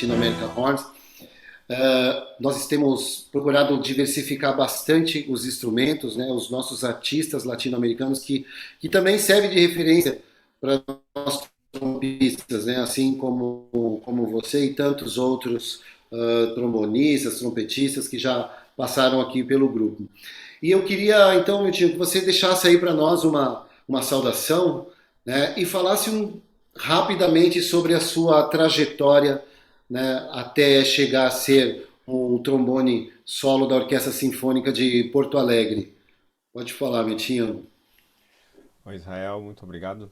Latino America Horns. Nós temos procurado diversificar bastante os instrumentos, né, os nossos artistas latino-americanos que também servem de referência para nós trompistas, né, assim como você e tantos outros trombonistas, trompetistas que já passaram aqui pelo grupo. E eu queria, então, meu tio, que você deixasse aí para nós uma saudação, né, e falasse rapidamente sobre a sua trajetória, né, até chegar a ser um trombone solo da Orquestra Sinfônica de Porto Alegre. Pode falar, Metinho. Oi, Israel, muito obrigado.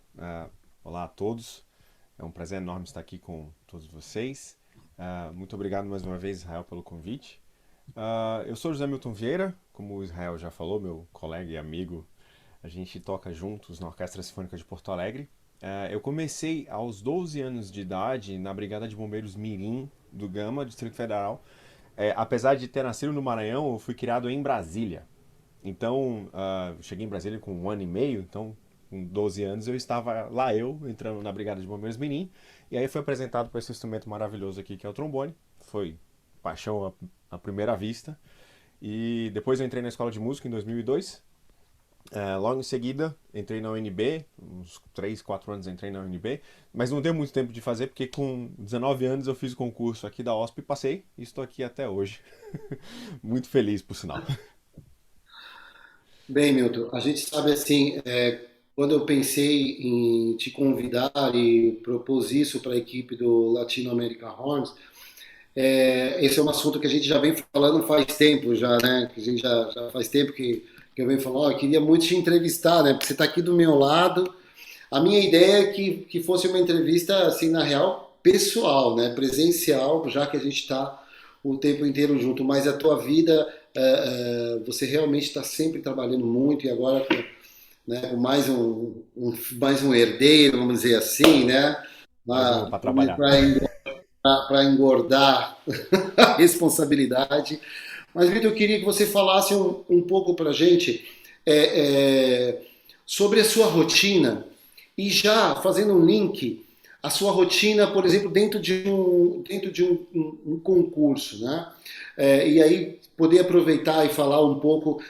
Olá a todos. É um prazer enorme estar aqui com todos vocês. Muito obrigado mais uma vez, Israel, pelo convite. Eu sou José Milton Vieira, como o Israel já falou, meu colega e amigo. A gente toca juntos na Orquestra Sinfônica de Porto Alegre. Eu comecei aos 12 anos de idade na Brigada de Bombeiros Mirim do Gama, Distrito Federal. Apesar de ter nascido no Maranhão, eu fui criado em Brasília. Então, cheguei em Brasília com 1 ano e meio, então com 12 anos eu estava lá, entrando na Brigada de Bombeiros Mirim, e aí fui apresentado para esse instrumento maravilhoso aqui que é o trombone. Foi paixão à primeira vista. E depois eu entrei na escola de música em 2002. Logo em seguida entrei na UNB, uns 3, 4 anos entrei na UNB, mas não deu muito tempo de fazer porque com 19 anos eu fiz o concurso aqui da OSP e passei, e estou aqui até hoje. Muito feliz, por sinal. Bem, Milton, a gente sabe assim, quando eu pensei em te convidar e propus isso para a equipe do Latino America Horns, esse é um assunto que a gente já vem falando faz tempo já, né? Que a gente já faz tempo que eu venho falando, eu queria muito te entrevistar, né? Porque você está aqui do meu lado. A minha ideia é que fosse uma entrevista, assim, na real, pessoal, né? Presencial, já que a gente está o tempo inteiro junto. Mas a tua vida, você realmente está sempre trabalhando muito e agora com mais um herdeiro, vamos dizer assim, né? Mais uma para trabalhar. Para engordar a responsabilidade. Mas, Vitor, eu queria que você falasse um pouco para a gente é, é, sobre a sua rotina e já fazendo um link, a sua rotina, por exemplo, dentro de um concurso, né? E aí poder aproveitar e falar um pouco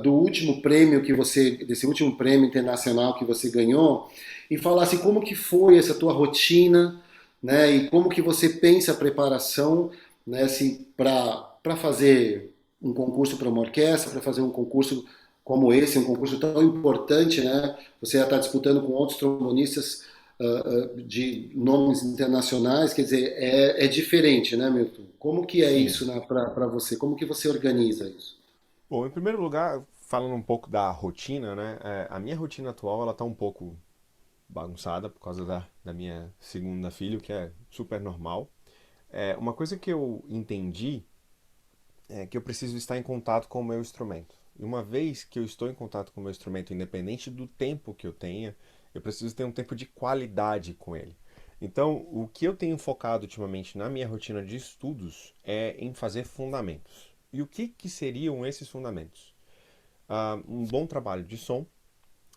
do último prêmio desse último prêmio internacional que você ganhou e falar assim como que foi essa tua rotina, né? E como que você pensa a preparação, né? Assim, para fazer um concurso para uma orquestra, para fazer um concurso como esse, um concurso tão importante, né? Você já está disputando com outros trombonistas de nomes internacionais, quer dizer, é diferente, né, Milton? Como que é Sim. isso, né, para você? Como que você organiza isso? Bom, em primeiro lugar, falando um pouco da rotina, né? A minha rotina atual, ela tá um pouco bagunçada por causa da minha segunda filha, o que é super normal. Uma coisa que eu entendi é que eu preciso estar em contato com o meu instrumento. E uma vez que eu estou em contato com o meu instrumento, independente do tempo que eu tenha, eu preciso ter um tempo de qualidade com ele. Então, o que eu tenho focado ultimamente na minha rotina de estudos é em fazer fundamentos. E o que seriam esses fundamentos? Um bom trabalho de som,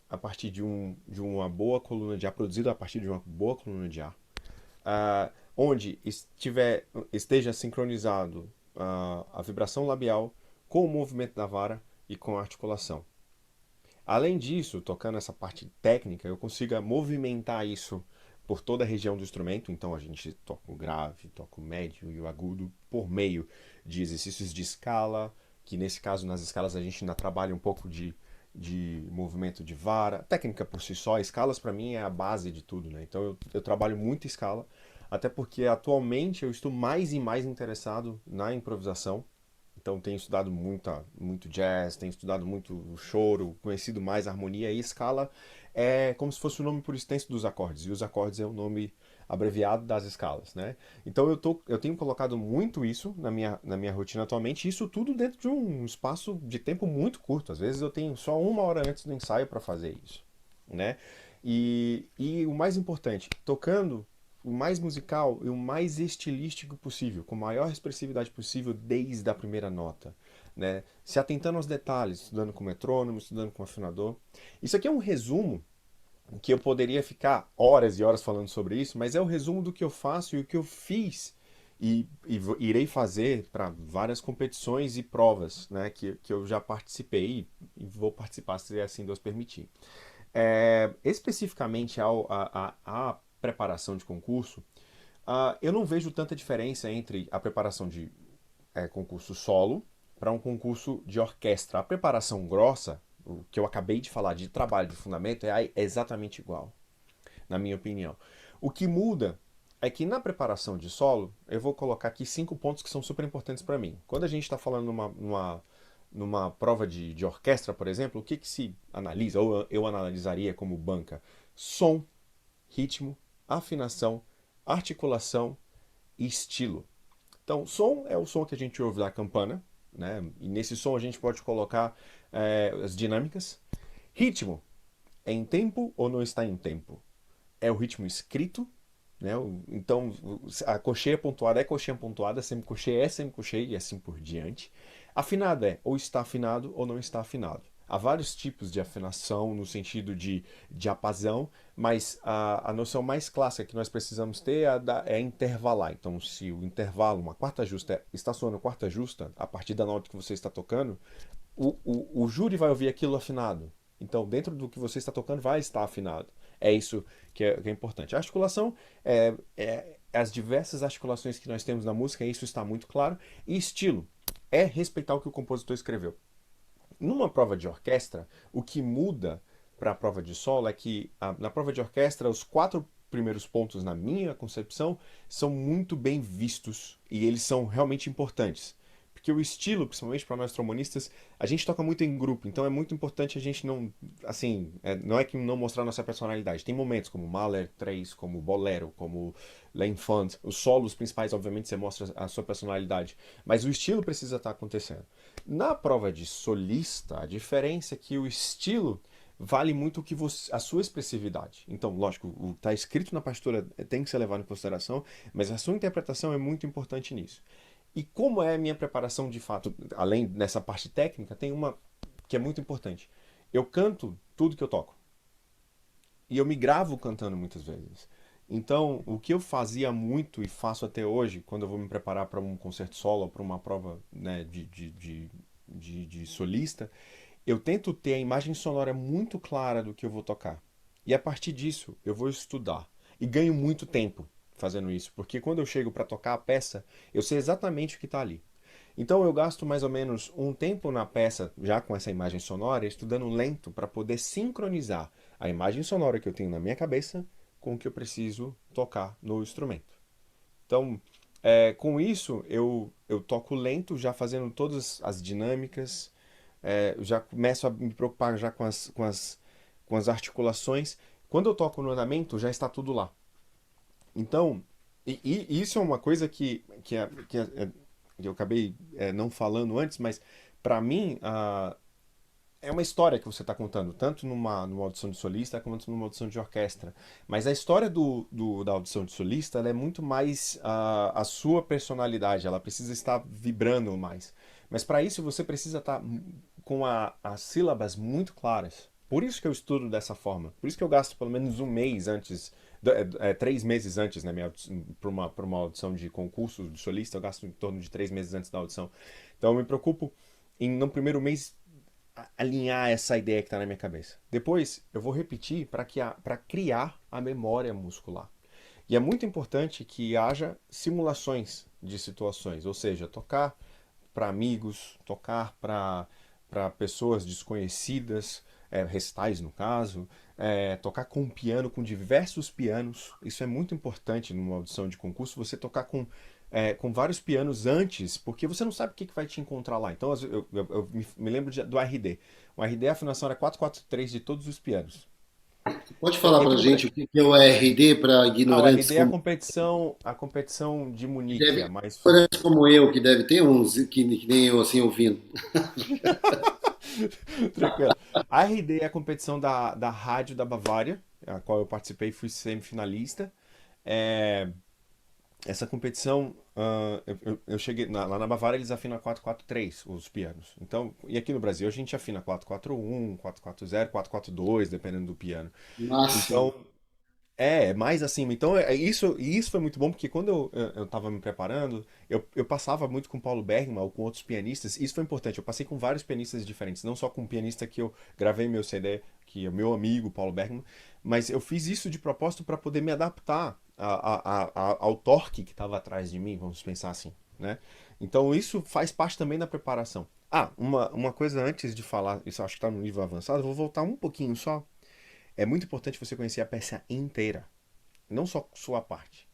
a partir de uma boa coluna de ar, produzido a partir de uma boa coluna de ar, onde esteja sincronizado a vibração labial com o movimento da vara e com a articulação. Além disso, tocando essa parte técnica, eu consiga movimentar isso por toda a região do instrumento. Então a gente toca o grave, toca o médio e o agudo por meio de exercícios de escala, que nesse caso nas escalas a gente ainda trabalha um pouco de movimento de vara. Técnica por si só, escalas para mim é a base de tudo, né? Então eu trabalho muito escala, até porque atualmente eu estou mais e mais interessado na improvisação. Então tenho estudado muito jazz, tenho estudado muito choro, conhecido mais harmonia e escala é como se fosse o nome por extenso dos acordes, e os acordes é o nome abreviado das escalas, né? Então eu tenho colocado muito isso na minha rotina atualmente, e isso tudo dentro de um espaço de tempo muito curto. Às vezes eu tenho só 1 hora antes do ensaio para fazer isso, né? E o mais importante, tocando o mais musical e o mais estilístico possível, com a maior expressividade possível desde a primeira nota, né? Se atentando aos detalhes, estudando com metrônomo, estudando com afinador. Isso aqui é um resumo que eu poderia ficar horas e horas falando sobre isso, mas é o resumo do que eu faço e o que eu fiz Irei fazer para várias competições e provas, né, que eu já participei e vou participar, se assim Deus permitir. Especificamente à preparação de concurso, eu não vejo tanta diferença entre a preparação de concurso solo para um concurso de orquestra. A preparação grossa, o que eu acabei de falar de trabalho de fundamento, é exatamente igual, na minha opinião. O que muda é que na preparação de solo, eu vou colocar aqui 5 pontos que são super importantes para mim. Quando a gente está falando numa prova de orquestra, por exemplo, o que, que se analisa, ou eu analisaria como banca? Som, ritmo, afinação, articulação e estilo. Então, som é o som que a gente ouve da campana, né? E nesse som a gente pode colocar as dinâmicas. Ritmo é em tempo ou não está em tempo? É o ritmo escrito, né? Então, a cocheia pontuada é cocheia pontuada, semicocheia é semicocheia e assim por diante. Afinado é ou está afinado ou não está afinado. Há vários tipos de afinação no sentido de diapasão, mas a noção mais clássica que nós precisamos ter é intervalar. Então, se o intervalo, uma quarta justa, está soando quarta justa, a partir da nota que você está tocando, o júri vai ouvir aquilo afinado. Então, dentro do que você está tocando, vai estar afinado. É isso que é importante. A articulação as diversas articulações que nós temos na música, isso está muito claro. E estilo é respeitar o que o compositor escreveu. Numa prova de orquestra, o que muda para a prova de solo é que na prova de orquestra, os 4 primeiros pontos, na minha concepção, são muito bem vistos e eles são realmente importantes. Porque o estilo, principalmente para nós trombonistas, a gente toca muito em grupo, então é muito importante a gente não, assim, não é que não mostrar nossa personalidade. Tem momentos como Mahler 3, como Bolero, como L'Enfant, os solos principais, obviamente, você mostra a sua personalidade, mas o estilo precisa estar acontecendo. Na prova de solista, a diferença é que o estilo vale muito o que a sua expressividade. Então, lógico, o que está escrito na partitura tem que ser levado em consideração, mas a sua interpretação é muito importante nisso. E como é a minha preparação de fato, além dessa parte técnica, tem uma que é muito importante. Eu canto tudo que eu toco. E eu me gravo cantando muitas vezes. Então, o que eu fazia muito e faço até hoje, quando eu vou me preparar para um concerto solo ou para uma prova, né, de solista, eu tento ter a imagem sonora muito clara do que eu vou tocar. E a partir disso, eu vou estudar. E ganho muito tempo fazendo isso, porque quando eu chego para tocar a peça, eu sei exatamente o que está ali. Então eu gasto mais ou menos um tempo na peça, já com essa imagem sonora, estudando lento para poder sincronizar a imagem sonora que eu tenho na minha cabeça com o que eu preciso tocar no instrumento. Então, com isso, eu toco lento, já fazendo todas as dinâmicas, já começo a me preocupar já com as articulações. Quando eu toco no andamento, já está tudo lá. Então, e isso é uma coisa que eu acabei não falando antes, mas para mim é uma história que você está contando, tanto numa audição de solista quanto numa audição de orquestra. Mas a história da audição de solista ela é muito mais a sua personalidade, ela precisa estar vibrando mais. Mas para isso você precisa estar com as sílabas muito claras. Por isso que eu estudo dessa forma. Por isso que eu gasto pelo menos um mês antes, 3 meses antes, né, para uma audição de concurso de solista, eu gasto em torno de 3 meses antes da audição. Então eu me preocupo em, no primeiro mês, alinhar essa ideia que está na minha cabeça. Depois, eu vou repetir para criar a memória muscular. E é muito importante que haja simulações de situações, ou seja, tocar para amigos, tocar para pessoas desconhecidas, recitais no caso, tocar com um piano, com diversos pianos. Isso é muito importante numa audição de concurso, você tocar com vários pianos antes, porque você não sabe o que vai te encontrar lá. Então eu me lembro do RD. O RD, a afinação era 4/4/3 de todos os pianos. Pode Então, falar e aqui para a no gente Brasil. o que é o RD para O ignorantes RD é como a competição de Munique, deve, a mais. ignorantes como eu, que deve ter uns que nem eu assim ouvindo. Tranquilo. A RD é a competição da Rádio da Bavária, a qual eu participei e fui semifinalista. É, essa competição, eu cheguei lá na Bavária, eles afinam 4/4/3 os pianos. Então, e aqui no Brasil a gente afina 4/4/1, 4/4/0, 4/4/2, dependendo do piano. Máximo. Então, Mais acima. Então, isso foi muito bom, porque quando eu tava me preparando, eu passava muito com Paulo Bergman ou com outros pianistas. Isso foi importante. Eu passei com vários pianistas diferentes, não só com um pianista que eu gravei meu CD, que é meu amigo, Paulo Bergman, mas eu fiz isso de propósito para poder me adaptar ao torque que estava atrás de mim, vamos pensar assim, né? Então, isso faz parte também da preparação. Uma coisa antes de falar, isso eu acho que está no nível avançado, eu vou voltar um pouquinho só. É muito importante você conhecer a peça inteira, não só sua parte.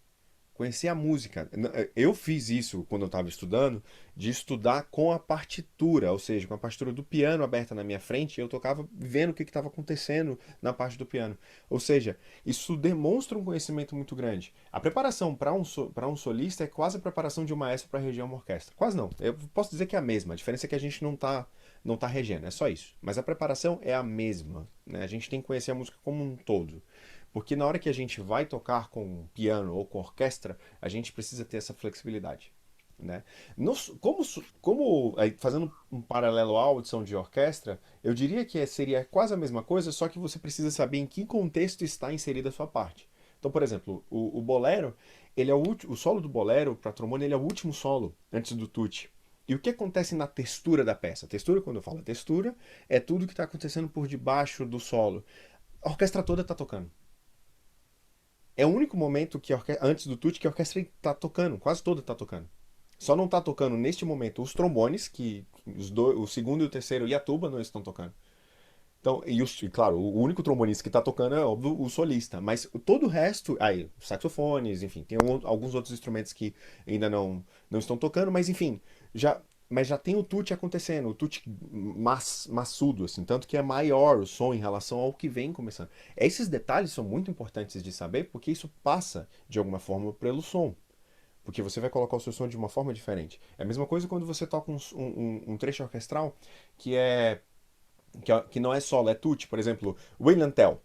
Conhecer a música. Eu fiz isso quando eu estava estudando, de estudar com a partitura, ou seja, com a partitura do piano aberta na minha frente, eu tocava vendo o que estava acontecendo na parte do piano. Ou seja, isso demonstra um conhecimento muito grande. A preparação para um solista é quase a preparação de um maestro para reger uma orquestra. Quase não. Eu posso dizer que é a mesma. A diferença é que a gente não tá regendo, é só isso. Mas a preparação é a mesma, né? A gente tem que conhecer a música como um todo. Porque na hora que a gente vai tocar com piano ou com orquestra, a gente precisa ter essa flexibilidade. Né? Fazendo um paralelo à audição de orquestra, eu diria que seria quase a mesma coisa, só que você precisa saber em que contexto está inserida a sua parte. Então, por exemplo, o bolero, ele é o solo do bolero para trombone, ele é o último solo antes do tutti. E o que acontece na textura da peça? Textura, quando eu falo textura, é tudo que está acontecendo por debaixo do solo. A orquestra toda está tocando. É o único momento antes do tutti que a orquestra está tocando, quase toda está tocando. Só não está tocando neste momento os trombones, que o segundo e o terceiro e a tuba não estão tocando. Então, claro, o único trombonista que está tocando é óbvio o solista, mas todo o resto, aí, saxofones, enfim, tem alguns outros instrumentos que ainda não estão tocando, mas enfim, já tem o tutti acontecendo, o tutti maçudo, assim, tanto que é maior o som em relação ao que vem começando. Esses detalhes são muito importantes de saber, porque isso passa, de alguma forma, pelo som. Porque você vai colocar o seu som de uma forma diferente. É a mesma coisa quando você toca um trecho orquestral que que não é solo, é tutti. Por exemplo, William Tell.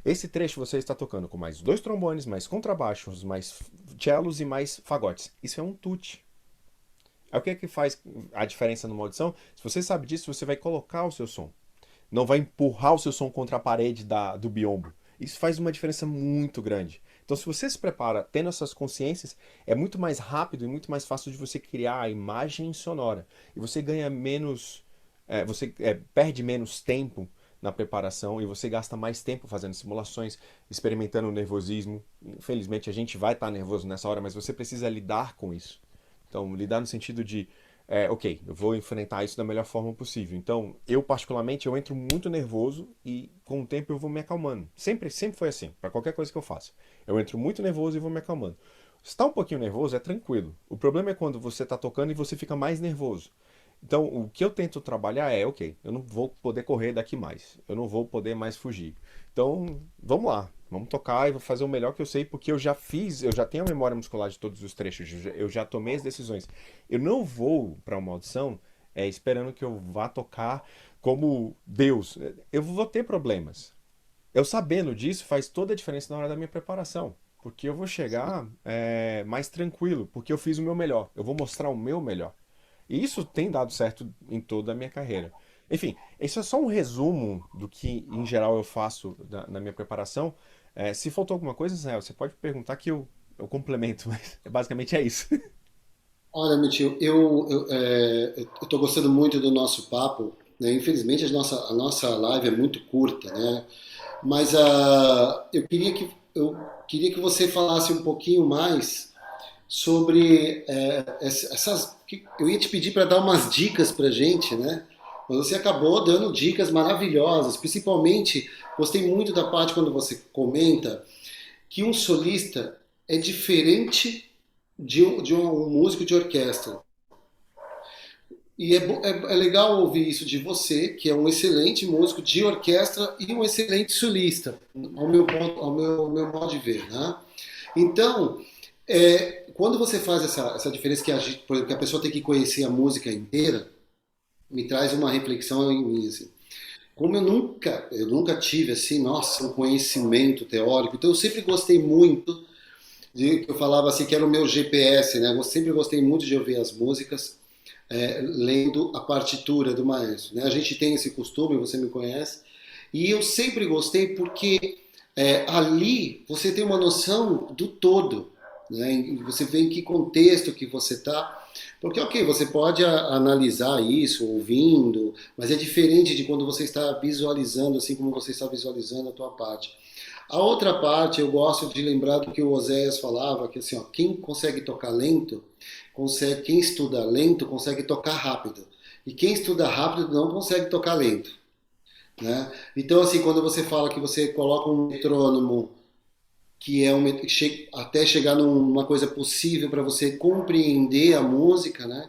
Esse trecho você está tocando com mais dois trombones, mais contrabaixos, mais cellos e mais fagotes. Isso é um tutti. É o que é que faz a diferença numa audição? Se você sabe disso, você vai colocar o seu som. Não vai empurrar o seu som contra a parede do biombo. Isso faz uma diferença muito grande. Então, se você se prepara tendo essas consciências, é muito mais rápido e muito mais fácil de você criar a imagem sonora. E você ganha menos. Perde menos tempo na preparação e você gasta mais tempo fazendo simulações, experimentando o nervosismo. Infelizmente, a gente vai estar nervoso nessa hora, mas você precisa lidar com isso. Então, lidar no sentido de ok, eu vou enfrentar isso da melhor forma possível. Então, eu particularmente, eu entro muito nervoso e com o tempo eu vou me acalmando. Sempre foi assim, para qualquer coisa que eu faça. Eu entro muito nervoso e vou me acalmando. Se está um pouquinho nervoso, é tranquilo. O problema é quando você está tocando e você fica mais nervoso. Então, o que eu tento trabalhar ok, eu não vou poder correr daqui mais. Eu não vou poder mais fugir. Então, vamos lá. Vamos tocar e vou fazer o melhor que eu sei, porque eu já tenho a memória muscular de todos os trechos, eu já tomei as decisões. Eu não vou para uma audição esperando que eu vá tocar como Deus. Eu vou ter problemas. Eu sabendo disso faz toda a diferença na hora da minha preparação. Porque eu vou chegar mais tranquilo, porque eu fiz o meu melhor. Eu vou mostrar o meu melhor. E isso tem dado certo em toda a minha carreira. Enfim, isso é só um resumo do que, em geral, eu faço na minha preparação. Se faltou alguma coisa, Israel, você pode perguntar que eu complemento, mas basicamente é isso. Olha, meu tio, eu tô gostando muito do nosso papo, né? Infelizmente a nossa live é muito curta, né? Mas eu queria que você falasse um pouquinho mais sobre eu ia te pedir para dar umas dicas para gente, né? Mas você acabou dando dicas maravilhosas, principalmente gostei muito da parte quando você comenta que um solista é diferente de um músico de orquestra. E é legal ouvir isso de você, que é um excelente músico de orquestra e um excelente solista, ao meu modo de ver, né? Então, quando você faz essa diferença por exemplo, que a pessoa tem que conhecer a música inteira, me traz uma reflexão em mim, assim. Como eu nunca tive assim, nossa, um conhecimento teórico, então eu sempre gostei muito que eu falava assim que era o meu GPS, né? Eu sempre gostei muito de ouvir as músicas, lendo a partitura do maestro, né? A gente tem esse costume, você me conhece, E eu sempre gostei porque ali você tem uma noção do todo, né? Você vê em que contexto que você está. Porque, ok, você pode analisar isso ouvindo, mas é diferente de quando você está visualizando, assim como você está visualizando a tua parte. A outra parte, eu gosto de lembrar do que o Oséias falava, que assim, ó, quem consegue tocar lento, consegue, quem estuda lento consegue tocar rápido. E quem estuda rápido não consegue tocar lento, né? Então, assim, quando você fala que você coloca um metrônomo que é até chegar numa coisa possível para você compreender a música, né?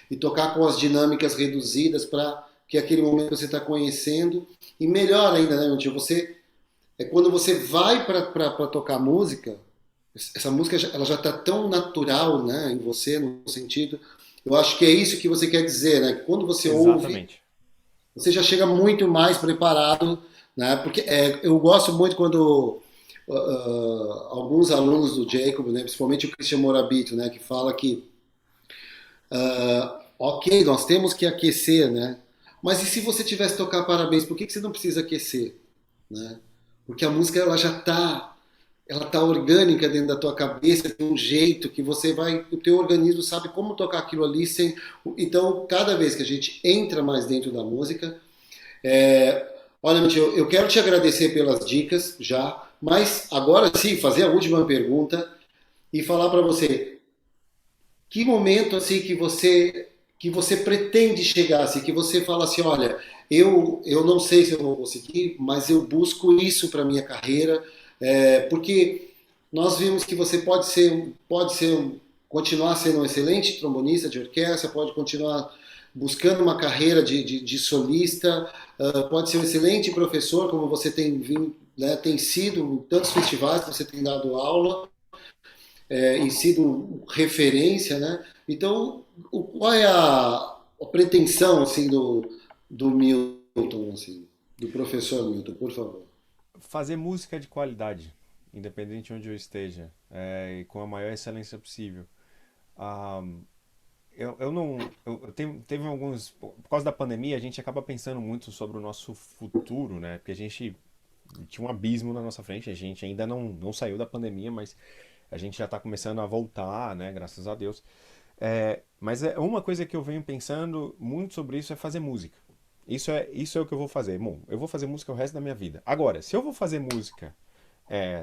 E tocar com as dinâmicas reduzidas para que aquele momento você está conhecendo. E melhor ainda, né, meu tio? Quando você vai para tocar música, essa música ela já está tão natural, né, em você, no sentido. Eu acho que é isso que você quer dizer, né? Quando você ouve, Exatamente. você já chega muito mais preparado, né? Porque eu gosto muito quando alguns alunos do Jacob, né, principalmente o Christian Morabito, né, que fala que, ok, nós temos que aquecer, né? Mas e se você tivesse tocar parabéns, por que você não precisa aquecer, né? Porque a música ela tá orgânica dentro da tua cabeça de um jeito que você vai, o teu organismo sabe como tocar aquilo ali sem. Então, cada vez que a gente entra mais dentro da música, olha, meu tio, eu quero te agradecer pelas dicas já, mas agora sim fazer a última pergunta e falar para você que momento assim que você pretende chegar, assim, que você fala assim, olha, eu não sei se eu vou conseguir, mas eu busco isso para minha carreira, porque nós vimos que você continuar sendo um excelente trombonista de orquestra, pode continuar buscando uma carreira de solista, pode ser um excelente professor, como você tem vindo, né, tem sido em tantos festivais que você tem dado aula, e sido referência, né? Então, qual é a pretensão assim do Milton, assim, do professor Milton, por favor? Fazer música de qualidade, independente de onde eu esteja, e com a maior excelência possível. Ah, eu não. Teve alguns. Por causa da pandemia, a gente acaba pensando muito sobre o nosso futuro, né? Porque a gente tinha um abismo na nossa frente, a gente ainda não saiu da pandemia, mas a gente já está começando a voltar, né? Graças a Deus. Mas uma coisa que eu venho pensando muito sobre isso é fazer música. Isso é o que eu vou fazer. Bom, eu vou fazer música o resto da minha vida. Agora, se eu vou fazer música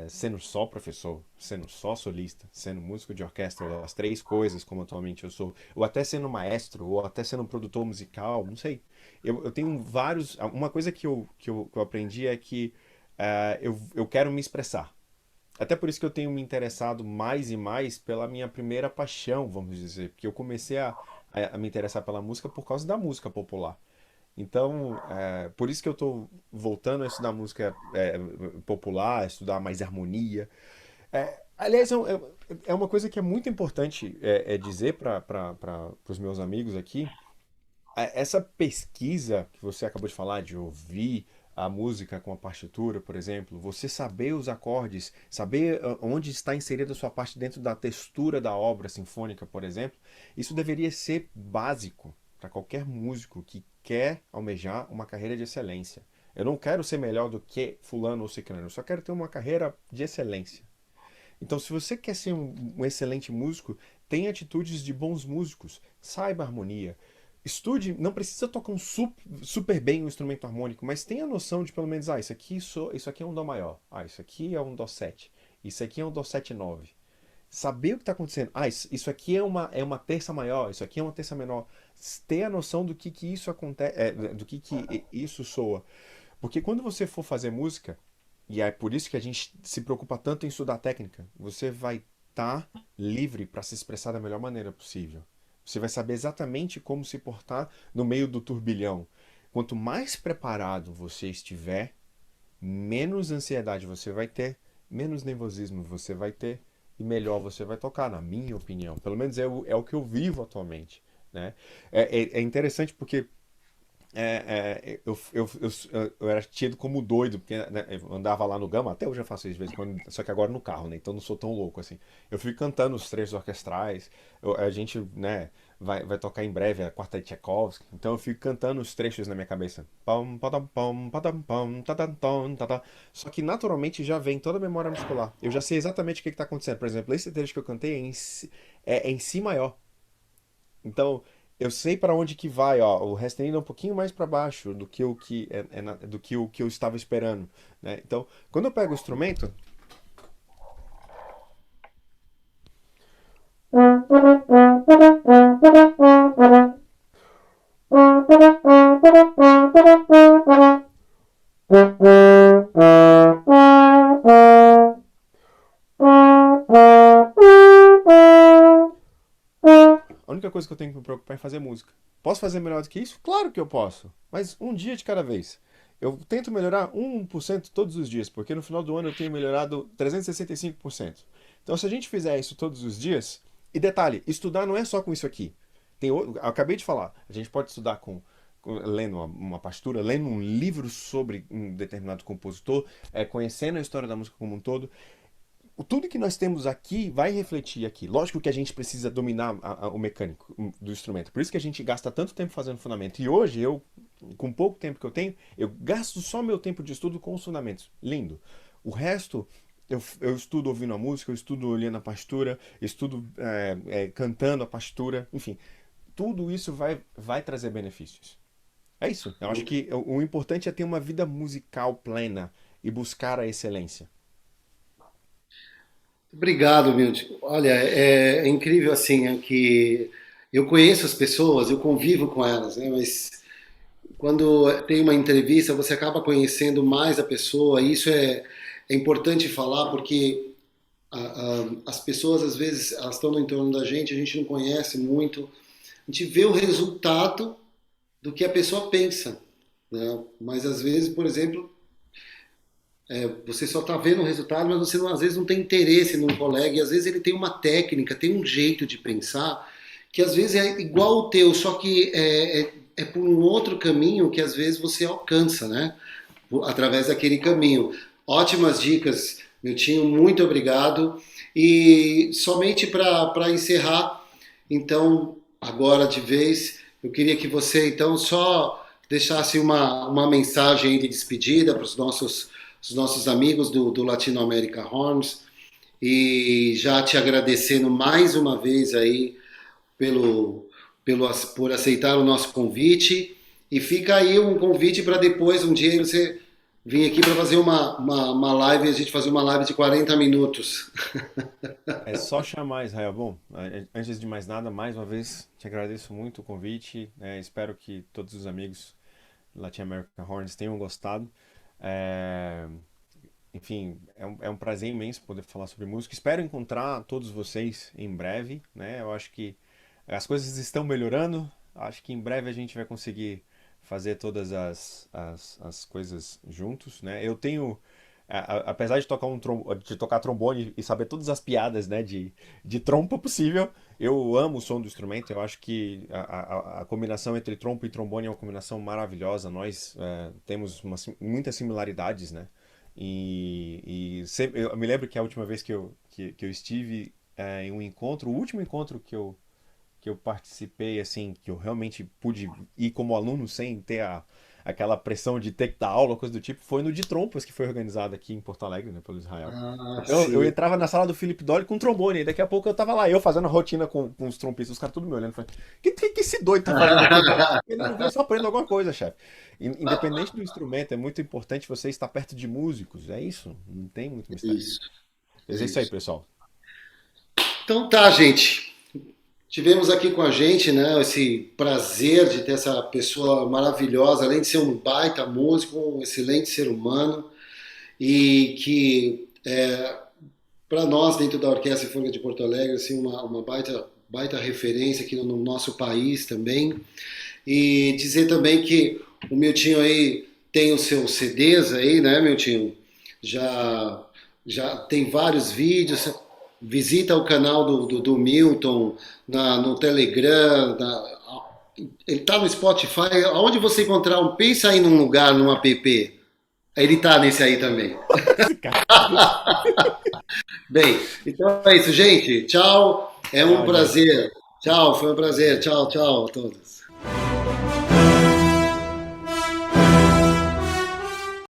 sendo só professor, sendo só solista, sendo músico de orquestra, ou as três coisas, como atualmente eu sou, ou até sendo maestro, ou até sendo produtor musical, não sei. Eu tenho vários. Uma coisa que eu aprendi é que eu quero me expressar. Até por isso que eu tenho me interessado mais e mais pela minha primeira paixão, vamos dizer. Porque eu comecei a me interessar pela música por causa da música popular. Então, por isso que eu estou voltando a estudar música popular, a estudar mais harmonia. Aliás, é uma coisa que é muito importante dizer para os meus amigos aqui. Essa pesquisa que você acabou de falar, de ouvir a música com a partitura, por exemplo, você saber os acordes, saber onde está inserida a sua parte dentro da textura da obra sinfônica, por exemplo, isso deveria ser básico para qualquer músico que quer almejar uma carreira de excelência. Eu não quero ser melhor do que fulano ou ciclano, eu só quero ter uma carreira de excelência. Então, se você quer ser um excelente músico, tenha atitudes de bons músicos, saiba a harmonia. Estude, não precisa tocar super bem um instrumento harmônico, mas tenha noção de pelo menos, isso aqui é um dó maior, isso aqui é um dó 7, isso aqui é um dó 7 9. Saber o que está acontecendo. Isso aqui é uma terça maior, isso aqui é uma terça menor. Ter a noção do que isso acontece, do que isso soa. Porque quando você for fazer música, e é por isso que a gente se preocupa tanto em estudar técnica, você vai estar livre para se expressar da melhor maneira possível. Você vai saber exatamente como se portar no meio do turbilhão. Quanto mais preparado você estiver, menos ansiedade você vai ter, menos nervosismo você vai ter e melhor você vai tocar, na minha opinião. Pelo menos é o que eu vivo atualmente. Né? É interessante porque eu era tido como doido, porque né, eu andava lá no Gama, até hoje eu faço isso de vez em quando, só que agora no carro, né? Então não sou tão louco assim. Eu fico cantando os trechos orquestrais, a gente, né, vai tocar em breve a quarta de Tchaikovsky, então eu fico cantando os trechos na minha cabeça. Padam, pam, tadam, tom, tadam. Só que naturalmente já vem toda a memória muscular. Eu já sei exatamente o que está acontecendo. Por exemplo, esse trecho que eu cantei é em si maior. Então, eu sei para onde que vai, ó. O resto ainda é um pouquinho mais para baixo do que do que o que eu estava esperando, né? Então, quando eu pego o instrumento, a única coisa que eu tenho que me preocupar é fazer música. Posso fazer melhor do que isso? Claro que eu posso, mas um dia de cada vez. Eu tento melhorar 1% todos os dias, porque no final do ano eu tenho melhorado 365%. Então, se a gente fizer isso todos os dias, e detalhe, estudar não é só com isso aqui. Eu acabei de falar, a gente pode estudar lendo uma partitura, lendo um livro sobre um determinado compositor, conhecendo a história da música como um todo. Tudo que nós temos aqui vai refletir aqui. Lógico que a gente precisa dominar o mecânico do instrumento. Por isso que a gente gasta tanto tempo fazendo fundamento. E hoje, com pouco tempo que eu tenho, eu gasto só meu tempo de estudo com os fundamentos. Lindo. O resto, eu estudo ouvindo a música, eu estudo olhando a partitura, estudo cantando a partitura, enfim. Tudo isso vai trazer benefícios. É isso. Eu acho que o importante é ter uma vida musical plena e buscar a excelência. Obrigado, Milton. Olha, é incrível assim, que eu conheço as pessoas, eu convivo com elas, né? Mas quando tem uma entrevista, você acaba conhecendo mais a pessoa. E isso é importante falar porque as pessoas às vezes elas estão no entorno da gente, a gente não conhece muito, a gente vê o resultado do que a pessoa pensa, né? Mas às vezes, por exemplo, você só está vendo o resultado, mas você não, às vezes não tem interesse num colega, e às vezes ele tem uma técnica, tem um jeito de pensar, que às vezes é igual ao teu, só que é por um outro caminho que às vezes você alcança, né? Através daquele caminho. Ótimas dicas, Miltinho, muito obrigado. E somente para encerrar, então, agora de vez, eu queria que você então só deixasse uma mensagem de despedida para os nossos amigos do Latino America Horns e já te agradecendo mais uma vez aí pelo, por aceitar o nosso convite. E fica aí um convite para depois, um dia, você vir aqui para fazer uma live, a gente fazer uma live de 40 minutos. É só chamar, Israel. Bom, antes de mais nada, mais uma vez te agradeço muito o convite. Espero que todos os amigos do Latin American Horns tenham gostado. É, Enfim, é um prazer imenso poder falar sobre música. Espero encontrar todos vocês em breve, né? Eu acho que as coisas estão melhorando. Acho que em breve a gente vai conseguir fazer todas as coisas juntos, né? Eu tenho, apesar de de tocar trombone e saber todas as piadas, né, de trompa possível, eu amo o som do instrumento. Eu acho que a combinação entre trompa e trombone é uma combinação maravilhosa. Nós temos muitas similaridades, né? Eu me lembro que a última vez que eu estive em um encontro, o último encontro que eu participei, assim, que eu realmente pude ir como aluno sem ter aquela pressão de ter que dar aula, coisa do tipo, foi no de trompas que foi organizado aqui em Porto Alegre, né, pelo Israel. Ah, Então eu sim. entrava na sala do Felipe Dolly com trombone, e daqui a pouco eu tava lá, eu fazendo a rotina com os trompistas, os caras tudo me olhando, falando, que esse doido tá fazendo aqui, cara? Ele não vê só aprendendo alguma coisa, chefe. Independente do instrumento, é muito importante você estar perto de músicos, é isso, não tem muito mistério. Isso, Mas é isso aí, isso. pessoal. Então tá, gente. Tivemos aqui com a gente, né, esse prazer de ter essa pessoa maravilhosa, além de ser um baita músico, um excelente ser humano, e que para nós dentro da Orquestra Sinfônica de Porto Alegre, assim, uma baita referência aqui no nosso país também. E dizer também que o Miltinho aí tem os seus CDs aí, né, Miltinho? Já, já tem vários vídeos. Visita o canal do Milton no Telegram, Ele tá no Spotify. Aonde você encontrar um. Pensa aí num lugar, num app. Ele tá nesse aí também. Esse cara. Bem, então é isso, gente. Tchau. É um Tchau, Jeff. prazer. Tchau, foi um prazer. Tchau, tchau a todos.